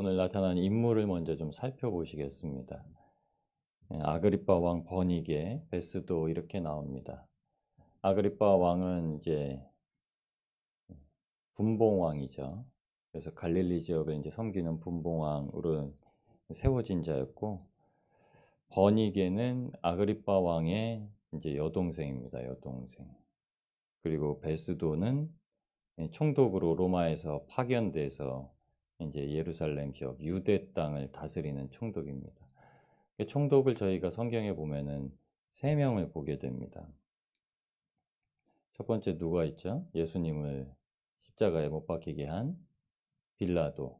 오늘 나타난 인물을 먼저 좀 살펴보시겠습니다. 아그리파 왕 버니게, 베스도 이렇게 나옵니다. 아그리파 왕은 이제 분봉왕이죠. 그래서 갈릴리 지역을 이제 섬기는 분봉왕으로 세워진 자였고, 버니게는 아그리파 왕의 이제 여동생입니다. 여동생. 그리고 베스도는 총독으로 로마에서 파견돼서 이제 예루살렘 지역 유대 땅을 다스리는 총독입니다. 총독을 저희가 성경에 보면은 세 명을 보게 됩니다. 첫 번째 누가 있죠? 예수님을 십자가에 못 박히게 한 빌라도.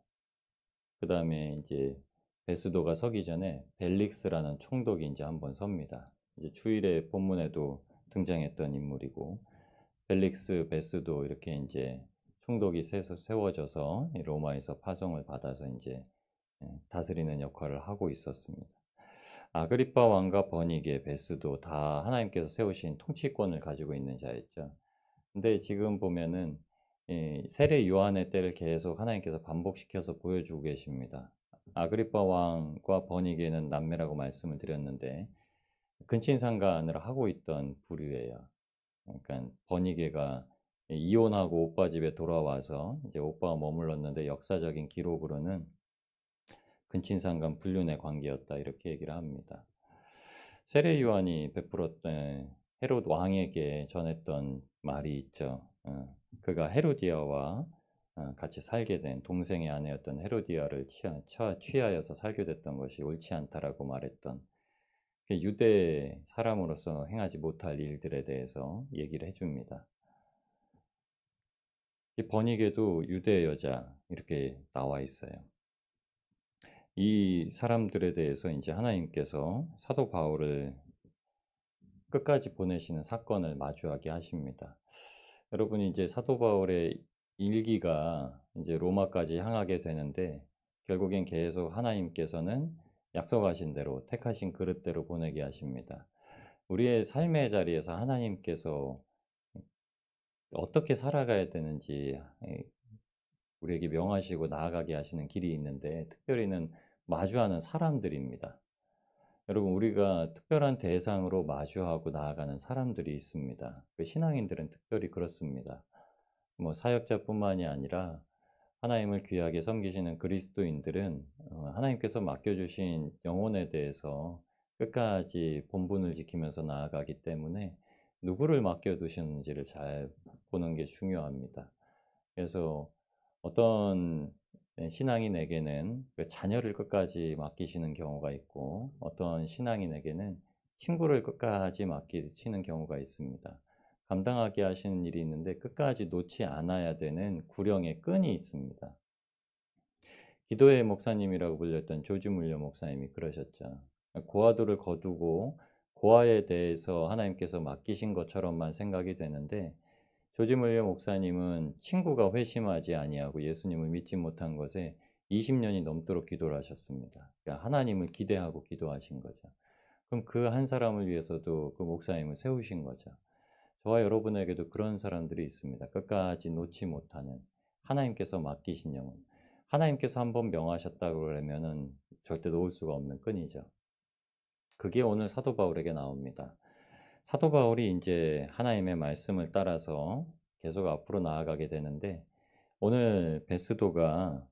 그 다음에 이제 베스도가 서기 전에 벨릭스라는 총독이 이제 한번 섭니다. 이제 주일의 본문에도 등장했던 인물이고, 벨릭스, 베스도 이렇게 이제 총독이 세워져서 로마에서 파송을 받아서 이제 다스리는 역할을 하고 있었습니다. 아그리파 왕과 버니게, 베스도 다 하나님께서 세우신 통치권을 가지고 있는 자였죠. 근데 지금 보면은 세례 요한의 때를 계속 하나님께서 반복시켜서 보여주고 계십니다. 아그리파 왕과 버니게는 남매라고 말씀을 드렸는데 근친상간을 하고 있던 부류예요. 그러니까 버니게가 이혼하고 오빠 집에 돌아와서 이제 오빠가 머물렀는데 역사적인 기록으로는 근친상간 불륜의 관계였다 이렇게 얘기를 합니다. 세례 요한이 베풀었던 헤롯 왕에게 전했던 말이 있죠. 그가 헤로디아와 같이 살게 된 동생의 아내였던 헤로디아를 취하여서 살게 됐던 것이 옳지 않다라고 말했던 유대 사람으로서 행하지 못할 일들에 대해서 얘기를 해줍니다. 이 버니게도 유대 여자 이렇게 나와 있어요. 이 사람들에 대해서 이제 하나님께서 사도 바울을 끝까지 보내시는 사건을 마주하게 하십니다. 여러분이 이제 사도 바울의 일기가 이제 로마까지 향하게 되는데 결국엔 계속 하나님께서는 약속하신 대로 택하신 그릇대로 보내게 하십니다. 우리의 삶의 자리에서 하나님께서 어떻게 살아가야 되는지 우리에게 명하시고 나아가게 하시는 길이 있는데 특별히는 마주하는 사람들입니다. 여러분, 우리가 특별한 대상으로 마주하고 나아가는 사람들이 있습니다. 그 신앙인들은 특별히 그렇습니다. 뭐 사역자뿐만이 아니라 하나님을 귀하게 섬기시는 그리스도인들은 하나님께서 맡겨주신 영혼에 대해서 끝까지 본분을 지키면서 나아가기 때문에 누구를 맡겨두시는지를 잘 보는 게 중요합니다. 그래서 어떤 신앙인에게는 그 자녀를 끝까지 맡기시는 경우가 있고 어떤 신앙인에게는 친구를 끝까지 맡기시는 경우가 있습니다. 감당하게 하시는 일이 있는데 끝까지 놓지 않아야 되는 구령의 끈이 있습니다. 기도의 목사님이라고 불렸던 조지 물려 목사님이 그러셨죠. 고아도를 거두고 고아에 대해서 하나님께서 맡기신 것처럼만 생각이 되는데 조지 물려 목사님은 친구가 회심하지 아니하고 예수님을 믿지 못한 것에 20년이 넘도록 기도를 하셨습니다. 그러니까 하나님을 기대하고 기도하신 거죠. 그럼 그 한 사람을 위해서도 그 목사님을 세우신 거죠. 저와 여러분에게도 그런 사람들이 있습니다. 끝까지 놓지 못하는 하나님께서 맡기신 영혼. 하나님께서 한번 명하셨다고 그러면은 절대 놓을 수가 없는 끈이죠. 그게 오늘 사도 바울에게 나옵니다. 사도 바울이 이제 하나님의 말씀을 따라서 계속 앞으로 나아가게 되는데 오늘 베스도가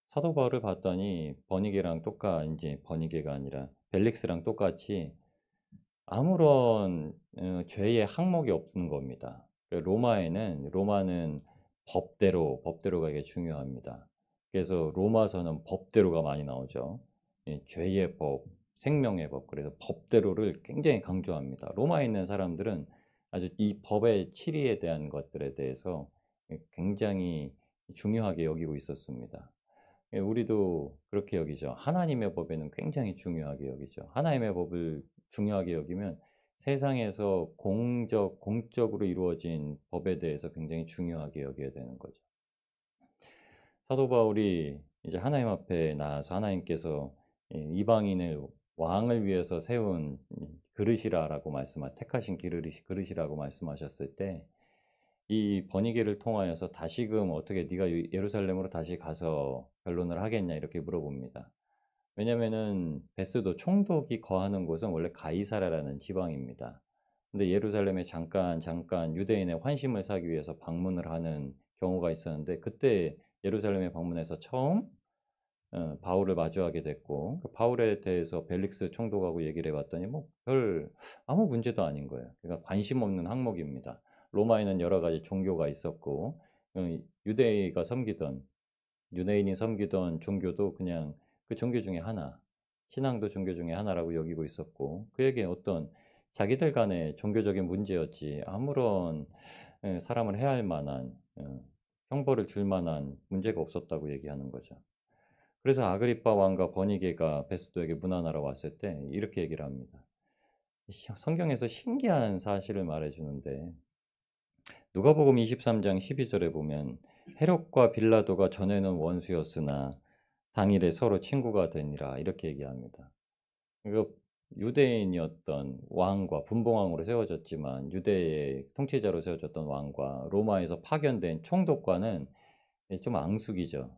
사도 바울을 봤더니 버니게랑 이제 버니게가 아니라 벨릭스랑 똑같이 아무런 죄의 항목이 없는 겁니다. 로마는 법대로가 이게 중요합니다. 그래서 로마서는 법대로가 많이 나오죠. 죄의 법, 생명의 법, 그래서 법대로를 굉장히 강조합니다. 로마에 있는 사람들은 아주 이 법의 치리에 대한 것들에 대해서 굉장히 중요하게 여기고 있었습니다. 우리도 그렇게 여기죠. 하나님의 법에는 굉장히 중요하게 여기죠. 하나님의 법을 중요하게 여기면 세상에서 공적으로 이루어진 법에 대해서 굉장히 중요하게 여겨야 되는 거죠. 사도 바울이 이제 하나님 앞에 나와서 하나님께서 이방인을 왕을 위해서 세운 그릇이라고 택하신 그릇이라고 말씀하셨을 때 이 번이게를 통하여서 다시금 어떻게 네가 예루살렘으로 다시 가서 변론을 하겠냐 이렇게 물어봅니다. 왜냐면은 베스도 총독이 거하는 곳은 원래 가이사라라는 지방입니다. 근데 예루살렘에 잠깐 유대인의 환심을 사기 위해서 방문을 하는 경우가 있었는데 그때 예루살렘에 방문해서 처음 바울을 마주하게 됐고 그 바울에 대해서 벨릭스 총독하고 얘기를 해봤더니 뭐 별 아무 문제도 아닌 거예요. 그러니까 관심 없는 항목입니다. 로마에는 여러 가지 종교가 있었고 유대인가 섬기던 유대인이 섬기던 종교도 그냥 그 종교 중에 하나, 신앙도 종교 중에 하나라고 여기고 있었고 그에게 어떤 자기들 간의 종교적인 문제였지 아무런 사람을 해할 만한 형벌을 줄 만한 문제가 없었다고 얘기하는 거죠. 그래서 아그리빠 왕과 버니게가 베스도에게 문안하러 왔을 때 이렇게 얘기를 합니다. 성경에서 신기한 사실을 말해주는데 누가복음 23장 12절에 보면 헤롯과 빌라도가 전에는 원수였으나 당일에 서로 친구가 되니라 이렇게 얘기합니다. 그러니까 유대인이었던 왕과 분봉왕으로 세워졌지만 유대의 통치자로 세워졌던 왕과 로마에서 파견된 총독과는 좀 앙숙이죠.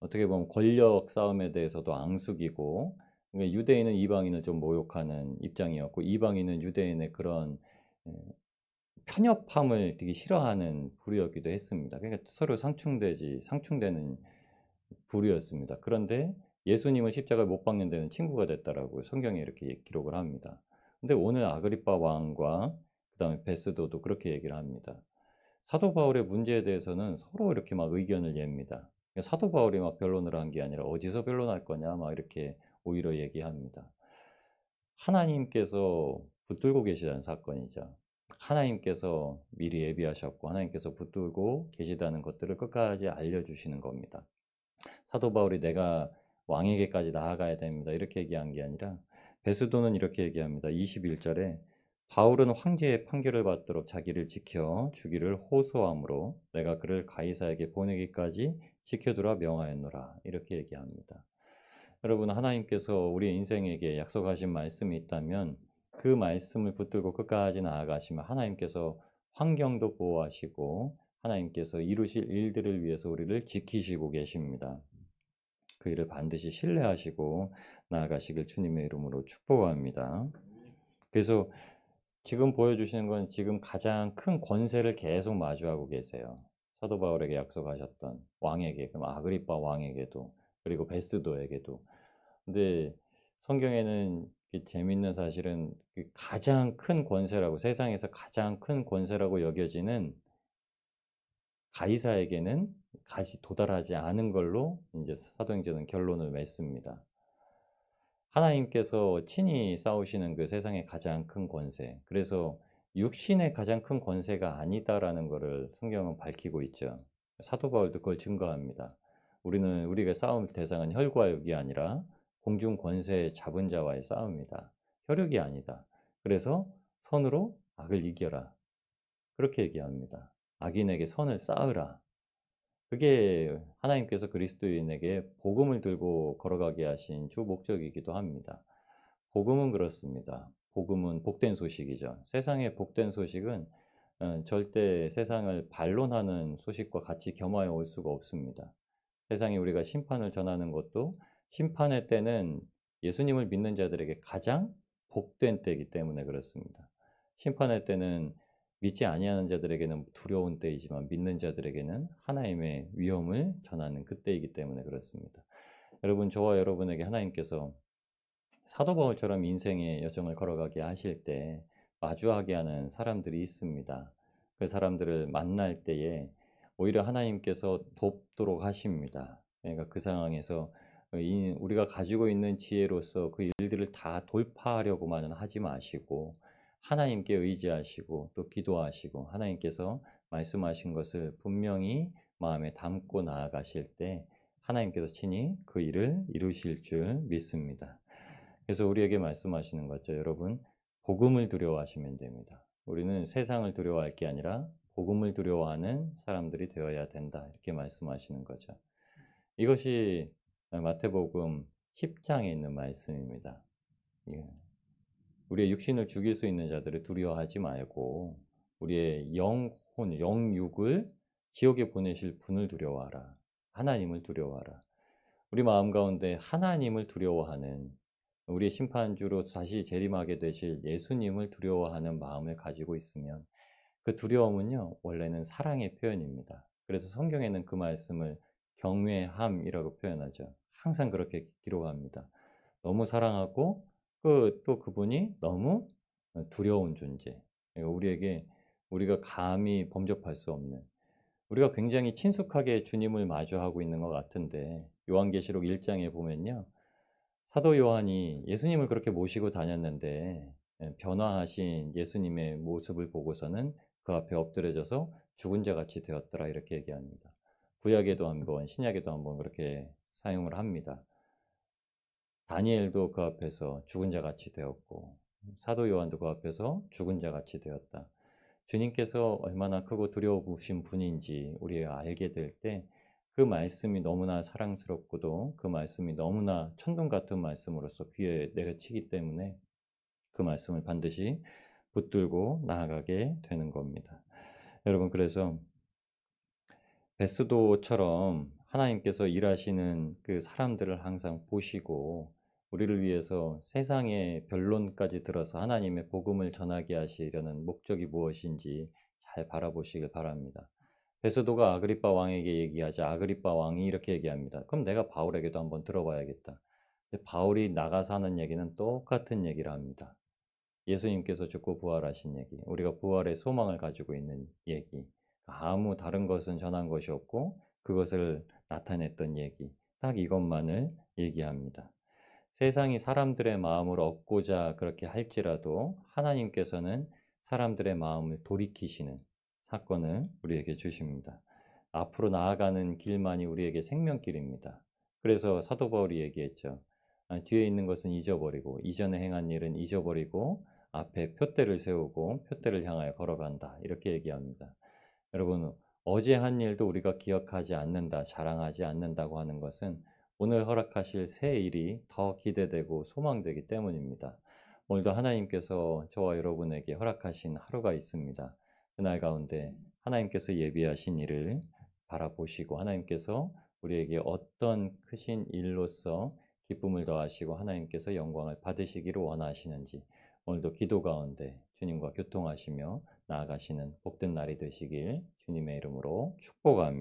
어떻게 보면 권력 싸움에 대해서도 앙숙이고 그러니까 유대인은 이방인을 좀 모욕하는 입장이었고 이방인은 유대인의 그런 편협함을 되게 싫어하는 부류였기도 했습니다. 그러니까 서로 상충되는 부류였습니다. 그런데 예수님을 십자가에 못 박는 데는 친구가 됐다라고 성경에 이렇게 기록을 합니다. 근데 오늘 아그리빠 왕과 그다음에 베스도도 그렇게 얘기를 합니다. 사도 바울의 문제에 대해서는 서로 이렇게 막 의견을 냅니다. 사도 바울이 막 변론을 한 게 아니라 어디서 변론할 거냐 막 이렇게 오히려 얘기합니다. 하나님께서 붙들고 계시다는 사건이죠. 하나님께서 미리 예비하셨고 하나님께서 붙들고 계시다는 것들을 끝까지 알려주시는 겁니다. 사도 바울이 내가 왕에게까지 나아가야 됩니다. 이렇게 얘기한 게 아니라 베스도는 이렇게 얘기합니다. 21절에 바울은 황제의 판결을 받도록 자기를 지켜 주기를 호소함으로 내가 그를 가이사에게 보내기까지 지켜두라 명하였노라. 이렇게 얘기합니다. 여러분 하나님께서 우리 인생에게 약속하신 말씀이 있다면 그 말씀을 붙들고 끝까지 나아가시면 하나님께서 환경도 보호하시고 하나님께서 이루실 일들을 위해서 우리를 지키시고 계십니다. 그 일을 반드시 신뢰하시고 나아가시길 주님의 이름으로 축복합니다. 그래서 지금 보여주시는 건 지금 가장 큰 권세를 계속 마주하고 계세요. 사도 바울에게 약속하셨던 왕에게, 그럼 아그리빠 왕에게도, 그리고 베스도에게도. 근데 성경에는 재밌는 사실은 가장 큰 권세라고, 세상에서 가장 큰 권세라고 여겨지는 가이사에게는 도달하지 않은 걸로 이제 사도행전은 결론을 맺습니다. 하나님께서 친히 싸우시는 그 세상의 가장 큰 권세. 그래서 육신의 가장 큰 권세가 아니다라는 것을 성경은 밝히고 있죠. 사도 바울도 그걸 증거합니다. 우리가 싸울 대상은 혈과 육이 아니라 공중 권세 잡은 자와의 싸움이다. 혈육이 아니다. 그래서 선으로 악을 이겨라. 그렇게 얘기합니다. 악인에게 선을 쌓으라. 그게 하나님께서 그리스도인에게 복음을 들고 걸어가게 하신 주 목적이기도 합니다. 복음은 그렇습니다. 복음은 복된 소식이죠. 세상의 복된 소식은 절대 세상을 반론하는 소식과 같이 겸하여 올 수가 없습니다. 세상에 우리가 심판을 전하는 것도 심판의 때는 예수님을 믿는 자들에게 가장 복된 때이기 때문에 그렇습니다. 심판의 때는 믿지 아니하는 자들에게는 두려운 때이지만 믿는 자들에게는 하나님의 위엄을 전하는 그때이기 때문에 그렇습니다. 여러분, 저와 여러분에게 하나님께서 사도 바울처럼 인생의 여정을 걸어가게 하실 때 마주하게 하는 사람들이 있습니다. 그 사람들을 만날 때에 오히려 하나님께서 돕도록 하십니다. 그러니까 그 상황에서 우리가 가지고 있는 지혜로서 그 일들을 다 돌파하려고만은 하지 마시고 하나님께 의지하시고 또 기도하시고 하나님께서 말씀하신 것을 분명히 마음에 담고 나아가실 때 하나님께서 친히 그 일을 이루실 줄 믿습니다. 그래서 우리에게 말씀하시는 거죠. 여러분, 복음을 두려워하시면 됩니다. 우리는 세상을 두려워할 게 아니라 복음을 두려워하는 사람들이 되어야 된다. 이렇게 말씀하시는 거죠. 이것이 마태복음 10장에 있는 말씀입니다. 우리의 육신을 죽일 수 있는 자들을 두려워하지 말고 우리의 영육을 지옥에 보내실 분을 두려워하라. 하나님을 두려워하라. 우리 마음 가운데 하나님을 두려워하는, 우리의 심판주로 다시 재림하게 되실 예수님을 두려워하는 마음을 가지고 있으면 그 두려움은요, 원래는 사랑의 표현입니다. 그래서 성경에는 그 말씀을 경외함이라고 표현하죠. 항상 그렇게 기록합니다. 너무 사랑하고 또 그분이 너무 두려운 존재. 그러니까 우리가 감히 범접할 수 없는, 우리가 굉장히 친숙하게 주님을 마주하고 있는 것 같은데, 요한계시록 1장에 보면요, 사도 요한이 예수님을 그렇게 모시고 다녔는데 변화하신 예수님의 모습을 보고서는 그 앞에 엎드려져서 죽은 자 같이 되었더라, 이렇게 얘기합니다. 구약에도 한번 신약에도 한번 그렇게 사용을 합니다. 다니엘도 그 앞에서 죽은 자 같이 되었고 사도 요한도 그 앞에서 죽은 자 같이 되었다. 주님께서 얼마나 크고 두려우신 분인지 우리가 알게 될 때 그 말씀이 너무나 사랑스럽고도 그 말씀이 너무나 천둥 같은 말씀으로서 귀에 내려치기 때문에 그 말씀을 반드시 붙들고 나아가게 되는 겁니다. 여러분, 그래서 베스도처럼 하나님께서 일하시는 그 사람들을 항상 보시고 우리를 위해서 세상의 변론까지 들어서 하나님의 복음을 전하게 하시려는 목적이 무엇인지 잘 바라보시길 바랍니다. 베스도가 아그리빠 왕에게 얘기하자 아그리빠 왕이 이렇게 얘기합니다. 그럼 내가 바울에게도 한번 들어봐야겠다. 근데 바울이 나가서 하는 얘기는 똑같은 얘기를 합니다. 예수님께서 죽고 부활하신 얘기, 우리가 부활의 소망을 가지고 있는 얘기, 아무 다른 것은 전한 것이 없고 그것을 나타냈던 얘기, 딱 이것만을 얘기합니다. 세상이 사람들의 마음을 얻고자 그렇게 할지라도 하나님께서는 사람들의 마음을 돌이키시는 사건을 우리에게 주십니다. 앞으로 나아가는 길만이 우리에게 생명길입니다. 그래서 사도 바울이 얘기했죠. 뒤에 있는 것은 잊어버리고 이전에 행한 일은 잊어버리고 앞에 표대를 세우고 표대를 향하여 걸어간다, 이렇게 얘기합니다. 여러분, 어제 한 일도 우리가 기억하지 않는다, 자랑하지 않는다고 하는 것은 오늘 허락하실 새 일이 더 기대되고 소망되기 때문입니다. 오늘도 하나님께서 저와 여러분에게 허락하신 하루가 있습니다. 그날 가운데 하나님께서 예비하신 일을 바라보시고 하나님께서 우리에게 어떤 크신 일로서 기쁨을 더하시고 하나님께서 영광을 받으시기를 원하시는지 오늘도 기도 가운데 주님과 교통하시며 나아가시는 복된 날이 되시길 주님의 이름으로 축복합니다.